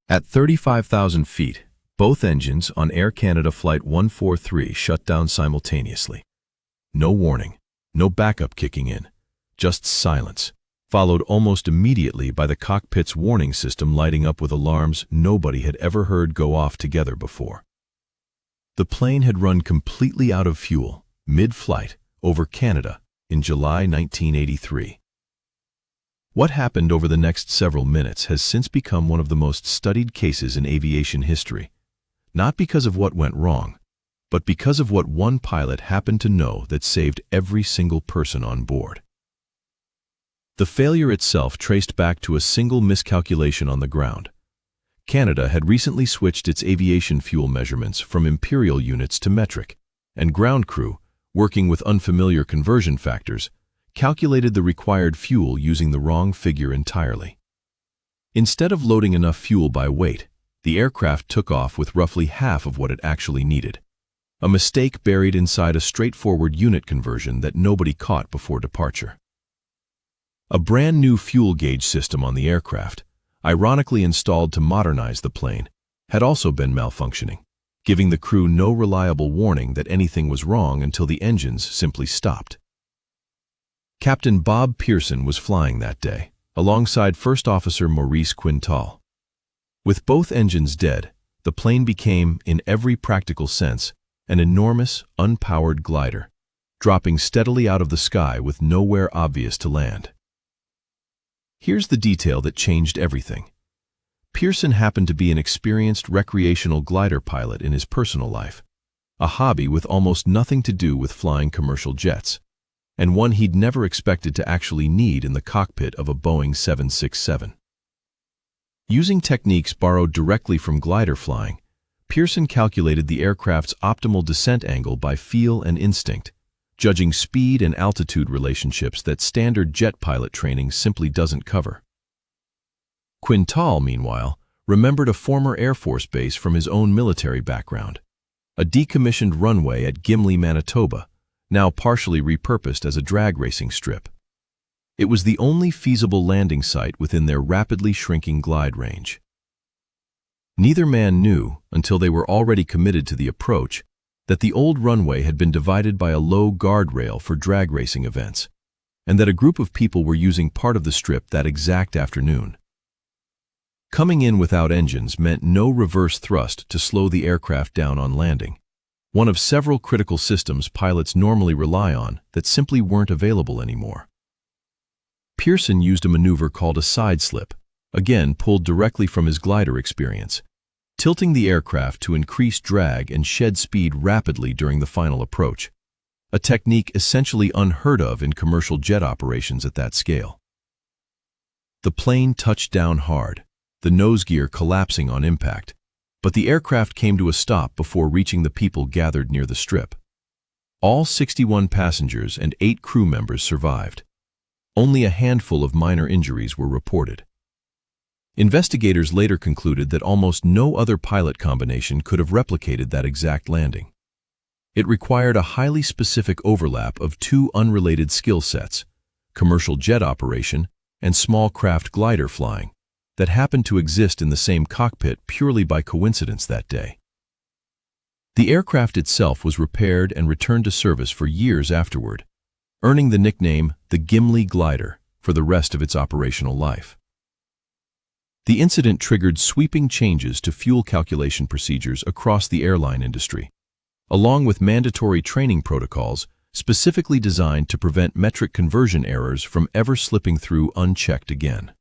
At 35,000 feet, both engines on Air Canada Flight 143 shut down simultaneously. No warning, no backup kicking in, just silence, followed almost immediately by the cockpit's warning system lighting up with alarms nobody had ever heard go off together before. The plane had run completely out of fuel, mid-flight, over Canada in July 1983. What happened over the next several minutes has since become one of the most studied cases in aviation history, not because of what went wrong, but because of what one pilot happened to know that saved every single person on board. The failure itself traced back to a single miscalculation on the ground. Canada had recently switched its aviation fuel measurements from imperial units to metric, and ground crew, working with unfamiliar conversion factors, calculated the required fuel using the wrong figure entirely. Instead of loading enough fuel by weight, the aircraft took off with roughly half of what it actually needed, a mistake buried inside a straightforward unit conversion that nobody caught before departure. A brand new fuel gauge system on the aircraft, ironically installed to modernize the plane, had also been malfunctioning, giving the crew no reliable warning that anything was wrong until the engines simply stopped. Captain Bob Pearson was flying that day, alongside First Officer Maurice Quintal. With both engines dead, the plane became, in every practical sense, an enormous, unpowered glider, dropping steadily out of the sky with nowhere obvious to land. Here's the detail that changed everything. Pearson happened to be an experienced recreational glider pilot in his personal life, a hobby with almost nothing to do with flying commercial jets, and one he'd never expected to actually need in the cockpit of a Boeing 767. Using techniques borrowed directly from glider flying, Pearson calculated the aircraft's optimal descent angle by feel and instinct, judging speed and altitude relationships that standard jet pilot training simply doesn't cover. Quintal, meanwhile, remembered a former Air Force base from his own military background, a decommissioned runway at Gimli, Manitoba, now partially repurposed as a drag racing strip. It was the only feasible landing site within their rapidly shrinking glide range. Neither man knew, until they were already committed to the approach, that the old runway had been divided by a low guardrail for drag racing events, and that a group of people were using part of the strip that exact afternoon. Coming in without engines meant no reverse thrust to slow the aircraft down on landing, one of several critical systems pilots normally rely on that simply weren't available anymore. Pearson used a maneuver called a side slip, again pulled directly from his glider experience, tilting the aircraft to increase drag and shed speed rapidly during the final approach, a technique essentially unheard of in commercial jet operations at that scale. The plane touched down hard, the nose gear collapsing on impact, but the aircraft came to a stop before reaching the people gathered near the strip. All 61 passengers and 8 crew members survived. Only a handful of minor injuries were reported. Investigators later concluded that almost no other pilot combination could have replicated that exact landing. It required a highly specific overlap of two unrelated skill sets, commercial jet operation and small craft glider flying, that happened to exist in the same cockpit purely by coincidence that day. The aircraft itself was repaired and returned to service for years afterward, earning the nickname the Gimli glider for the rest of its operational life. The incident triggered sweeping changes to fuel calculation procedures across the airline industry, along with mandatory training protocols specifically designed to prevent metric conversion errors from ever slipping through unchecked again.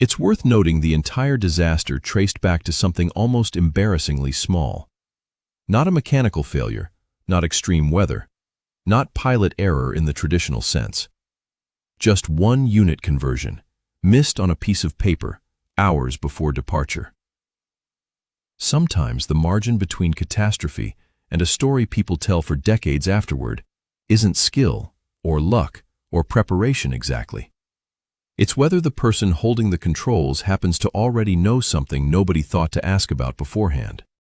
It's worth noting the entire disaster traced back to something almost embarrassingly small. Not a mechanical failure, not extreme weather, not pilot error in the traditional sense. Just one unit conversion, missed on a piece of paper, hours before departure. Sometimes the margin between catastrophe and a story people tell for decades afterward isn't skill, or luck, or preparation exactly. It's whether the person holding the controls happens to already know something nobody thought to ask about beforehand.